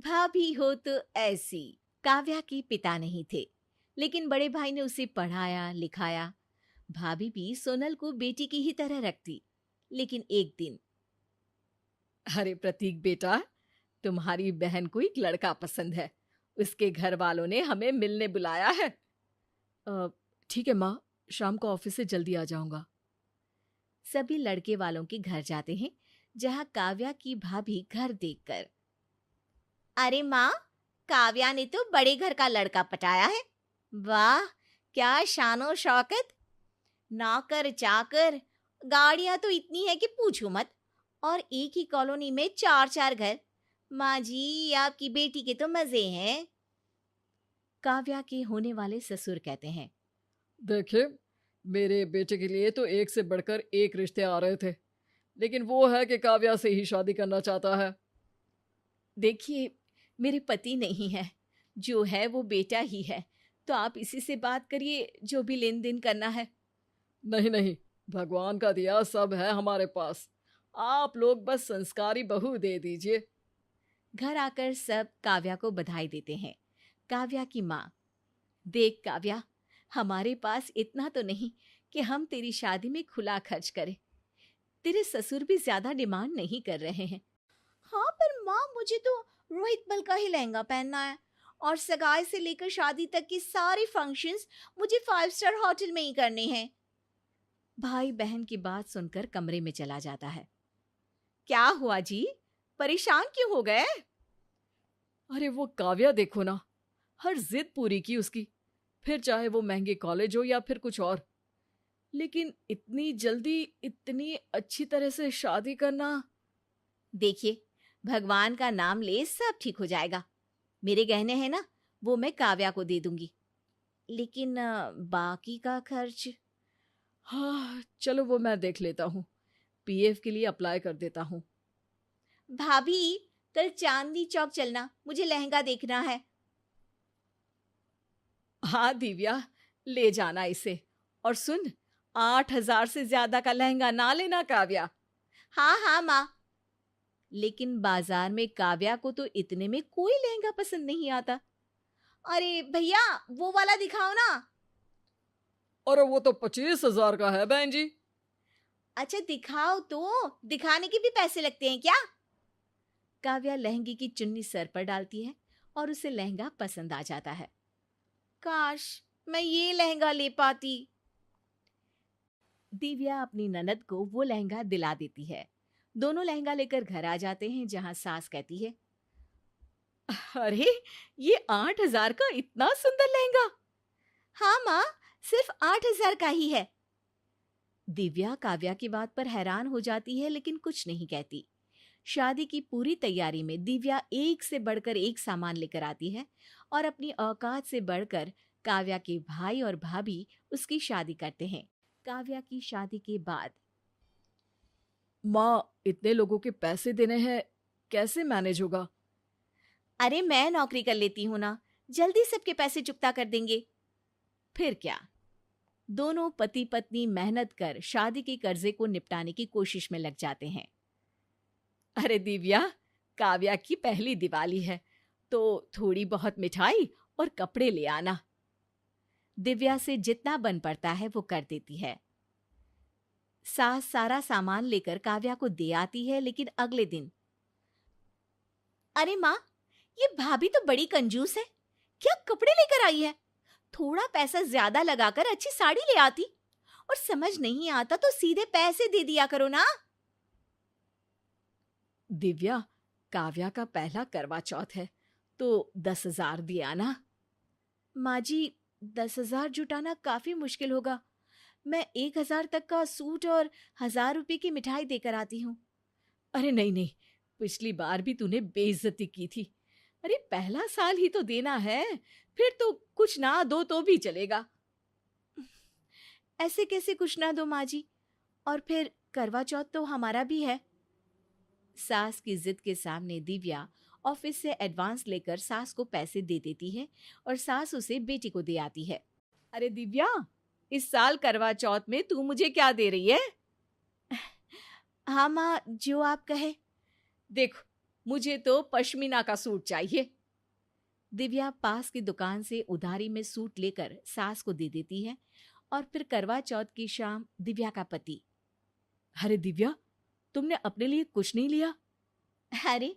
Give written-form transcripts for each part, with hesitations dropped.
भाभी हो तो ऐसी। काव्या के पिता नहीं थे, लेकिन बड़े भाई ने उसे पढ़ाया लिखाया। भाभी भी सोनल को बेटी की ही तरह रखती। लेकिन एक दिन, अरे प्रतीक बेटा, तुम्हारी बहन को एक लड़का पसंद है। उसके घर वालों ने हमें मिलने बुलाया है। अ, ठीक है माँ, शाम को ऑफिस से जल्दी आ जाऊंगा। सभी लड़के वालों के घर जाते हैं, जहां काव्या की भाभी घर देखकर, अरे माँ, काव्या ने तो बड़े घर का लड़का पटाया है। वाह, क्या शानो शौकत, नौकर चाकर, गाड़ियां तो इतनी है कि पूछो मत। और एक ही कॉलोनी में चार चार घर। माँ जी, आपकी बेटी के तो मजे हैं। काव्या के होने वाले ससुर कहते हैं, देखिए, मेरे बेटे के लिए तो एक से बढ़कर एक रिश्ते आ रहे थे, लेकिन वो है कि काव्या से ही शादी करना चाहता है। देखिए, मेरे पति नहीं है, जो है वो बेटा ही है। तो आप इसी से बात करिए, जो भी लेन देन करना है। नहीं नहीं, भगवान का दिया सब है हमारे पास। आप लोग बस संस्कारी बहू दे दीजिए। घर आकर सब काव्या को बधाई देते हैं। काव्या की माँ, देख काव्या, हमारे पास इतना तो नहीं कि हम तेरी शादी में खुला खर्च करें। तेरे ससुर भी ज्यादा डिमांड नहीं कर रहे हैं। हाँ, पर माँ, मुझे तो रोहित मल का ही लहंगा पहनना है। और सगाई से लेकर शादी तक के सारे फंक्शंस मुझे 5 स्टार होटल में ही करने हैं। भाई बहन की बात सुनकर कमरे में चला जाता है। क्या हुआ जी, परेशान क्यों हो गए? अरे वो काव्या देखो ना, हर जिद पूरी की उसकी, फिर चाहे वो महंगे कॉलेज हो या फिर कुछ और। लेकिन इतनी जल्दी इतनी अच्छी तरह से शादी करना। देखिए, भगवान का नाम ले, सब ठीक हो जाएगा। मेरे गहने हैं ना, वो मैं काव्या को दे दूंगी। लेकिन बाकी का खर्च? हाँ चलो, वो मैं देख लेता हूँ। पीएफ के लिए अप्लाई कर देता हूँ। भाभी, कल चांदनी चौक चलना, मुझे लहंगा देखना है। हाँ दिव्या, ले जाना इसे। और सुन, 8,000 से ज्यादा का लहंगा ना लेना काव्या। हाँ हाँ माँ। लेकिन बाजार में काव्या को तो इतने में कोई लहंगा पसंद नहीं आता। अरे भैया, वो वाला दिखाओ ना। और वो तो 25,000 का है बहन जी। अच्छा दिखाओ तो, दिखाने के भी पैसे लगते हैं क्या? काव्या लहंगे की चुन्नी सर पर डालती है और उसे लहंगा पसंद आ जाता है। काश मैं ये लहंगा ले पाती। दिव्या अपनी ननद को वो लहंगा दिला देती है। दोनों लहंगा लेकर घर आ जाते हैं, जहां सास कहती है, अरे, ये 8,000 का इतना सुंदर लहंगा। हाँ माँ, सिर्फ 8 हजार का ही है। दिव्या काव्या की बात पर हैरान हो जाती है, लेकिन कुछ नहीं कहती। शादी की पूरी तैयारी में दिव्या एक से बढ़कर एक सामान लेकर आती है और अपनी औकात से बढ़कर काव्या के भाई और भाभी उसकी शादी करते हैं। काव्या की शादी के बाद, माँ, इतने लोगों के पैसे देने हैं, कैसे मैनेज होगा? अरे मैं नौकरी कर लेती हूं ना, जल्दी सबके पैसे चुकता कर देंगे। फिर क्या, दोनों पति पत्नी मेहनत कर शादी के कर्जे को निपटाने की कोशिश में लग जाते हैं। अरे दिव्या, काव्या की पहली दिवाली है, तो थोड़ी बहुत मिठाई और कपड़े ले आना। दिव्या से जितना बन पड़ता है वो कर देती है। सास सारा सामान लेकर काव्या को दे आती है, लेकिन अगले दिन, अरे माँ, ये भाभी तो बड़ी कंजूस है। क्या कपड़े लेकर आई है? थोड़ा पैसा ज्यादा लगाकर अच्छी साड़ी ले आती। और समझ नहीं आता तो सीधे पैसे दे दिया करो ना। दिव्या, काव्या का पहला करवा चौथ है, तो 10,000 दिया ना। माँ जी, 10 हजार जुटाना काफी मुश्किल होगा। मैं 1 हजार तक का सूट और 1 हजार रुपए की मिठाई देकर आती हूँ। अरे नहीं नहीं, पिछली बार भी तूने बेइज्जती की थी। अरे पहला साल ही तो देना है, फिर तो कुछ ना दो तो भी चलेगा। ऐसे कैसे कुछ ना दो माँ जी? और फिर करवा चौथ तो हमारा भी है। सास की जिद के सामने दिव्या ऑफिस से एडवांस लेकर सास को पैसे दे देती है और सास उसे बेटी को दे आती है। अरे दिव्या, इस साल करवा चौथ में तू मुझे क्या दे रही है? हाँ माँ, जो आप कहे। देख, मुझे तो पश्मीना का सूट चाहिए। दिव्या पास की दुकान से उधारी में सूट लेकर सास को दे देती है और फिर करवा चौथ की शाम दिव्या का पति। अरे दिव्या, तुमने अपने लिए कुछ नहीं लिया? अरे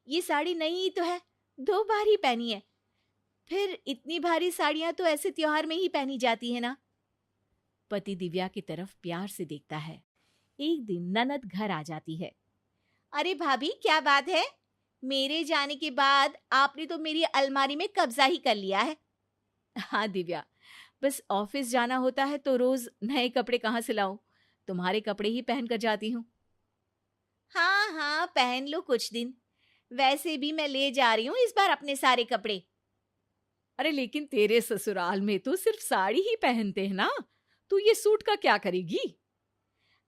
ये साड़ी नई ही तो है, 2 बार ही पहनी है। फिर इतनी भारी साड़ियां तो ऐसे त्योहार में ही पहनी जाती है ना। पति दिव्या की तरफ प्यार से देखता है। एक दिन ननद घर आ जाती है। अरे भाभी, क्या बात है? मेरे जाने के बाद आपने तो मेरी अलमारी में कब्जा ही कर लिया है। हाँ दिव्या, बस ऑफिस जाना होता है तो रोज नए कपड़े कहाँ से लाऊं? तुम्हारे कपड़े ही पहन कर जाती हूँ। हाँ हाँ, पहन लो कुछ दिन। वैसे भी मैं ले जा रही हूँ इस बार अपने सारे कपड़े। अरे लेकिन तेरे ससुराल में तो सिर्फ साड़ी ही पहनते हैं ना, तू ये सूट का क्या करेगी?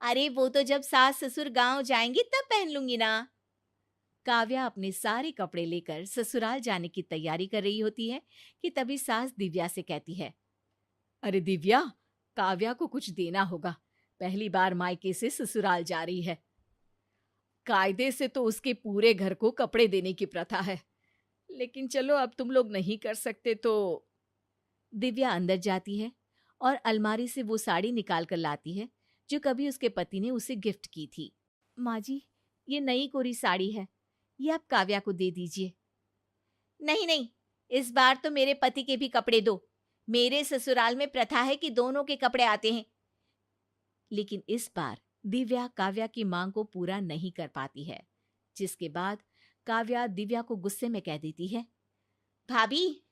अरे वो तो जब सास ससुर गांव जाएंगे तब पहन लूंगी ना। काव्या अपने सारे कपड़े लेकर ससुराल जाने की तैयारी कर रही होती है कि तभी सास दिव्या से कहती है। अरे दिव्या, काव्या को कुछ देना होगा, पहली बार मायके से ससुराल जा रही है। कायदे से तो उसके पूरे घर को कपड़े देने की प्रथा है, लेकिन चलो अब तुम लोग नहीं कर सकते तो। दिव्या अंदर जाती है और अलमारी से वो साड़ी निकाल कर लाती है जो कभी उसके पति ने उसे गिफ्ट की थी। माँ जी, ये नई कोरी साड़ी है, ये आप काव्या को दे दीजिए। नहीं नहीं, इस बार तो मेरे पति के भी कपड़े दो। मेरे ससुराल में प्रथा है कि दोनों के कपड़े आते हैं। लेकिन इस बार दिव्या काव्या की मांग को पूरा नहीं कर पाती है, जिसके बाद काव्या दिव्या को गुस्से में कह देती है। भाभी,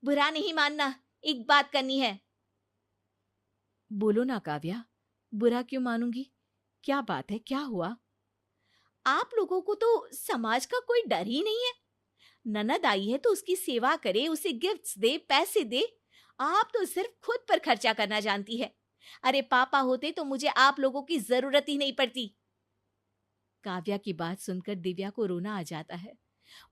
बुरा नहीं मानना, एक बात करनी है। बोलो ना काव्या, बुरा क्यों मानूंगी? क्या बात है, क्या हुआ? आप लोगों को तो समाज का कोई डर ही नहीं है। ननद आई है तो उसकी सेवा करे, उसे गिफ्ट्स दे, पैसे दे। आप तो सिर्फ खुद पर खर्चा करना जानती है। अरे पापा होते तो मुझे आप लोगों की जरूरत ही नहीं पड़ती। काव्या की बात सुनकर दिव्या को रोना आ जाता है।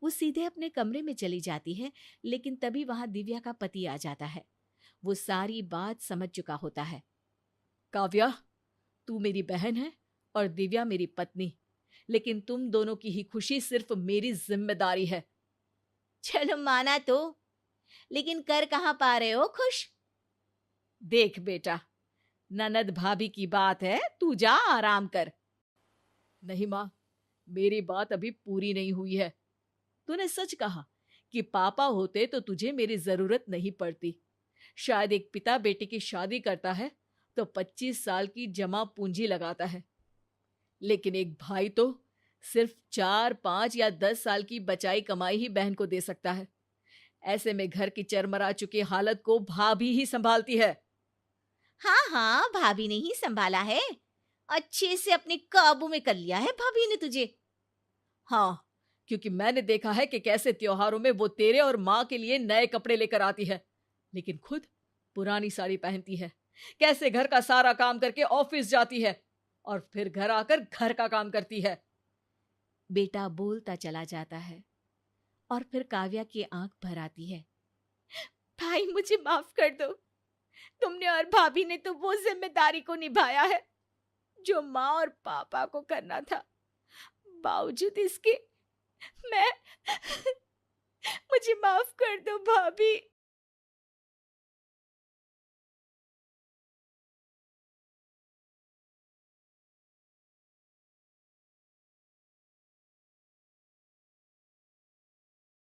वो सीधे अपने कमरे में चली जाती है, लेकिन तभी वहां दिव्या का पति आ जाता है। वो सारी बात समझ चुका होता है। काव्या, तू मेरी बहन है और दिव्या मेरी पत्नी, लेकिन तुम दोनों की ही खुशी सिर्फ मेरी जिम्मेदारी है। चलो माना तो, लेकिन कर कहाँ पा रहे हो खुश? देख बेटा, ननद भाभी की बात है, तू जा आराम कर। नहीं माँ, मेरी बात अभी पूरी नहीं हुई है। तूने सच कहा कि पापा होते तो तुझे मेरी जरूरत नहीं पड़ती। शायद एक पिता बेटे की शादी करता है तो 25 साल की जमा पूंजी लगाता है, लेकिन एक भाई तो सिर्फ 4, 5 या 10 साल की बचाई कमाई ही बहन को दे सकता है। ऐसे में घर की चरमरा चुकी हालत को भाभी ही संभालती है। हाँ हाँ, भाभी ने ही संभाला है। अच्छे से अपने काबू में कर लिया है भाभी ने तुझे। हाँ, क्योंकि मैंने देखा है कि कैसे त्योहारों में वो तेरे और माँ के लिए नए कपड़े लेकर आती है, लेकिन खुद पुरानी साड़ी पहनती है। कैसे घर का सारा काम करके ऑफिस जाती है और फिर घर आकर घर का काम करती है। बेटा बोलता चला जाता है और फिर काव्या की आंख भर आती है। भाई, मुझे माफ कर दो। तुमने और भाभी ने तो वो जिम्मेदारी को निभाया है जो माँ और पापा को करना था। बावजूद इसके मैं मुझे माफ कर दो भाभी।